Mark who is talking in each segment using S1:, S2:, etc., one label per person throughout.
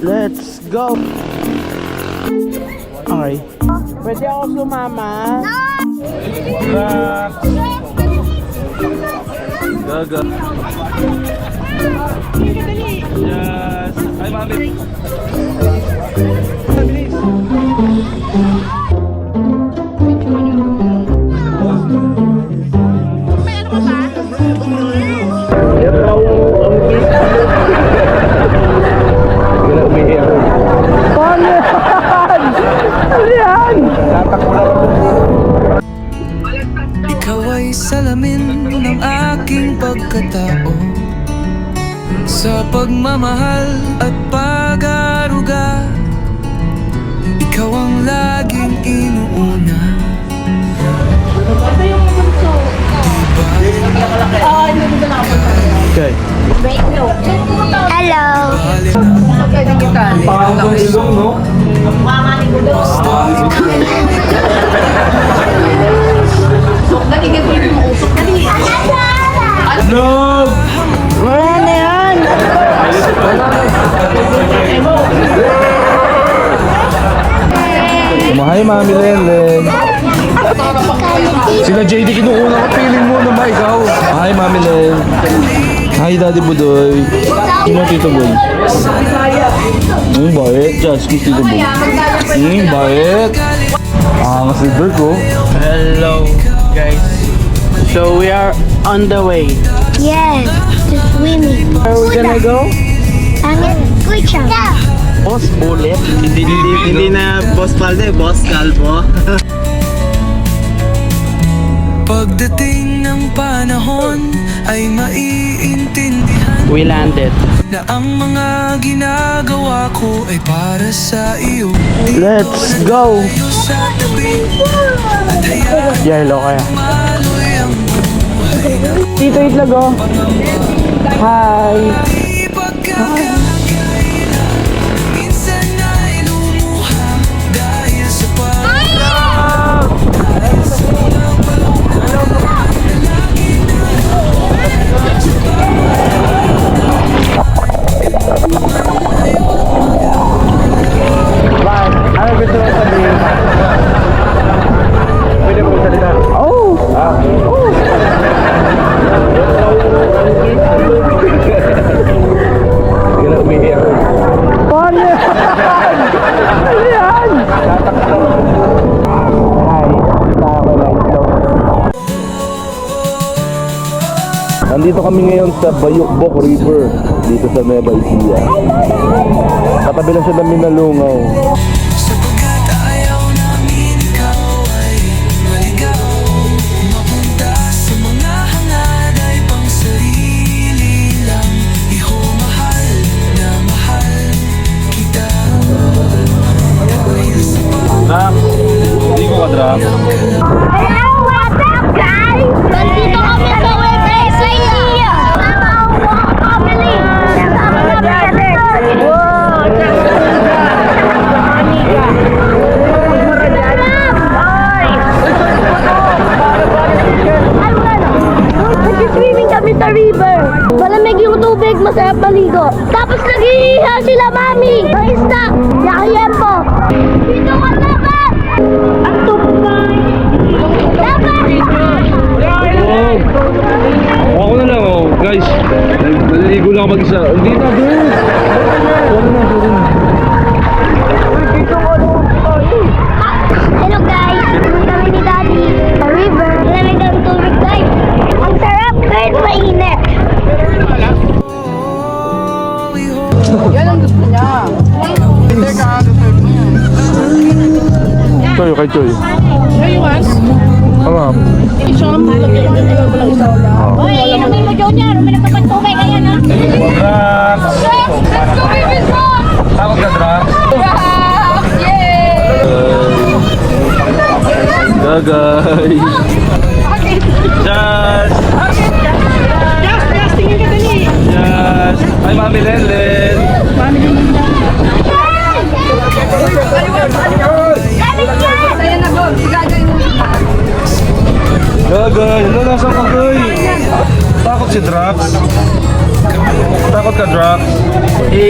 S1: Let's go! Okay. Pwede ako sumama? Gaga. Yes. Ay, mami.
S2: Ikaw ay salamin ng aking pagkatao, sa pagmamahal at pag-aruga. Ikaw ang laging inuuna.
S1: Okay.
S3: Hello.
S1: Pangangilong, no? No!
S3: Wala na yan.
S1: Hi, Mami Lenlen. Sila JD kinuuna ko. Feeling mo naman ikaw. Hi, Mami Len. Hi, Daddy Budoy. Sino Tito Boy? Bait. Just kiss Tito Boy. Bait. Kasi bird ko. Hello, guys. So we are on the way.
S3: Yes, to swimming.
S1: Where are we gonna go?
S3: I'm in Kucha.
S1: Boss Bullet. Hindi na Boss Palde, Boss Calvo.
S2: Pagdating ng panahon ay maiintindihan
S1: We landed.
S2: na ang mga ginagawa ko ay para sa iyo.
S1: Let's go!
S2: Tayo sa tabi at hayaan
S1: Yellow kaya.
S2: maloy ang
S1: Tito Itlago. Hi!
S2: ipagkakailan. Minsan ay lumuha dahil sa
S1: Bye! Ano gusto mo sabihin? Pwede mo salita? Oh! Oh! Gila umihi ako. Paano yan? Ano yan? Hi! Tayo na ito. Nandito kami ngayon sa Bayukbok River, dito sa Nueva Ecija. Katabi lang siya ng Minalungaw.
S2: sapagkat ayaw namin ikaw ay maligaw. Mapunta sa mga hangad ay pang sarili lang. Iho mahal na mahal kita. Dahil sa
S1: Dram! Hindi ko ka, Dram.
S3: Hello, what's up, guys? Nandito kami sa Nueva Ecija. Family. Nag-swimming kami sa river. Malamig yung tubig, masarap maligo. Tapos nag-iiha sila, mami. Ang isda, yakayempo. Dito ka dapat! Ang tubig! Dapat!
S1: Oh, ako na lang, oh. Guys, naliligo lang ako mag-isa. Hindi na, bro.
S3: Hello guys, pumunta kami ni Daddy sa river. Malamig ang tubig guys. Ang sarap kahit mainit.
S1: Choy, kay Choy. Ano?
S3: Hoy, inamin mo Junior, uminom ka pa ng tubig, ayan ha.
S1: Drax!
S3: Let's go baby song!
S1: Takot ka, Drax? Gagay! Just!
S4: Tingin ka dali.
S1: Just! Ay, Mami Lenlen!
S4: Ayan na, Bob. Sigagay mo.
S1: Gagay! Ano, nasa kagay? Takot si Drax? Takot ka, Drax?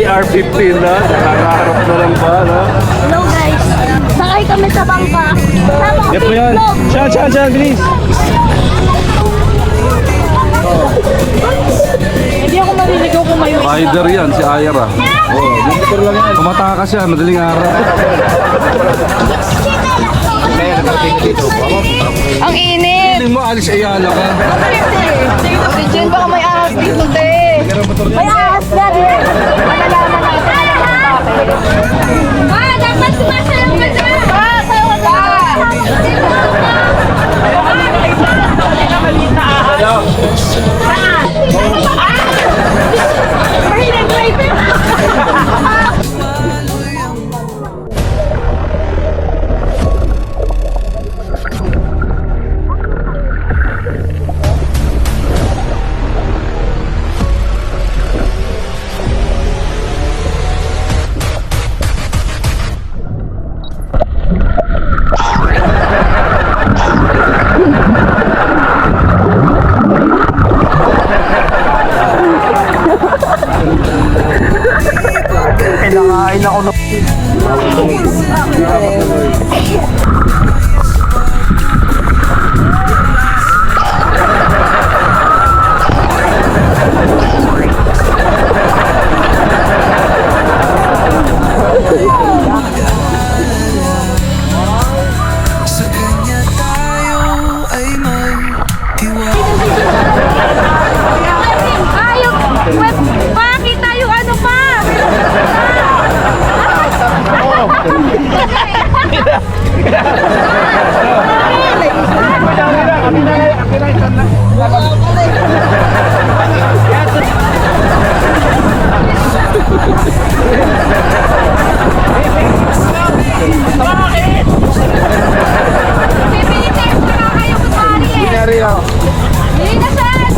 S1: CR15 na. Nakaharap na lang ba, no?
S3: Hello guys. Sakay kami sa bangka. Sama
S1: Yep mo yan. Siyan, bilis.
S4: Hindi ako maliligaw kung may
S1: Rider yan, si Ayra. Oh, motor lang yan. Tumatakas yan, madaling araw.
S4: Ang init!
S1: Hindi mo, Alice Ayala ka.
S4: Si Jen baka may ahas dito, te.
S3: May ahas na rin.
S4: Malalaman natin alam kung bakit.
S3: Dapat sumasayaw ka dyan.
S4: Sayo ka!
S1: Pinakain ako na.
S2: Sa kanya tayo ay magtiwala.
S3: Ayaw. Bakit tayo ano pa?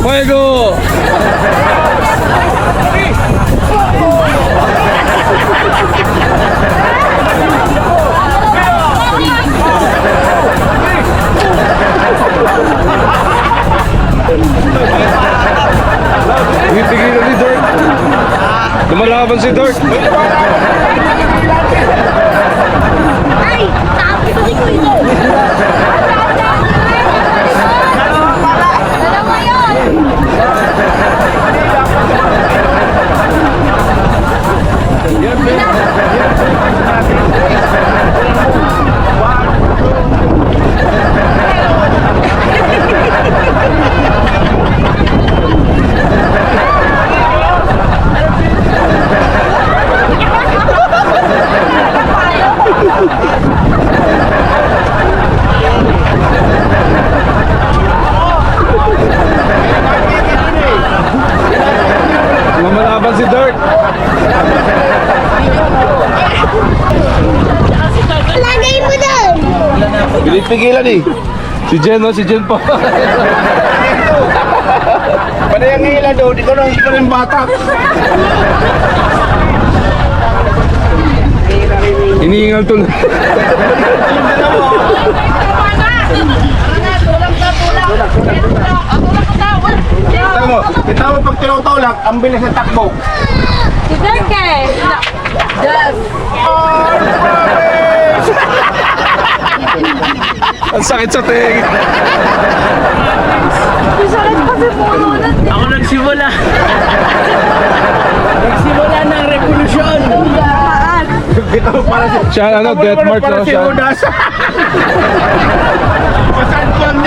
S1: Fuego! Tigilan ni Dirt. Lumalaban si Dirt.
S3: Ay, sabi ko ito. Dalawa yun.
S1: Lumalaban si Dirt.
S3: Lagay mo doon.
S1: Pigilan eh. Si Jen, no? Si Jen pa.
S5: Panay ang ilan doon, ikaw na rin bata.
S1: Iniingal tuloy.
S5: Kita mo pag tinutulak, ang bilis ng takbo.
S4: Si Derke! Yes!
S1: Ang sakit sa tingin.
S4: Sakit kasi puno na.
S6: Ako nagsimula. Nagsimula ng revolusyon.
S5: Kita mo para si...
S1: Siya, ano, death march,
S5: Para
S1: no?
S5: si
S1: Siya.
S5: Judas. Pasan ko ang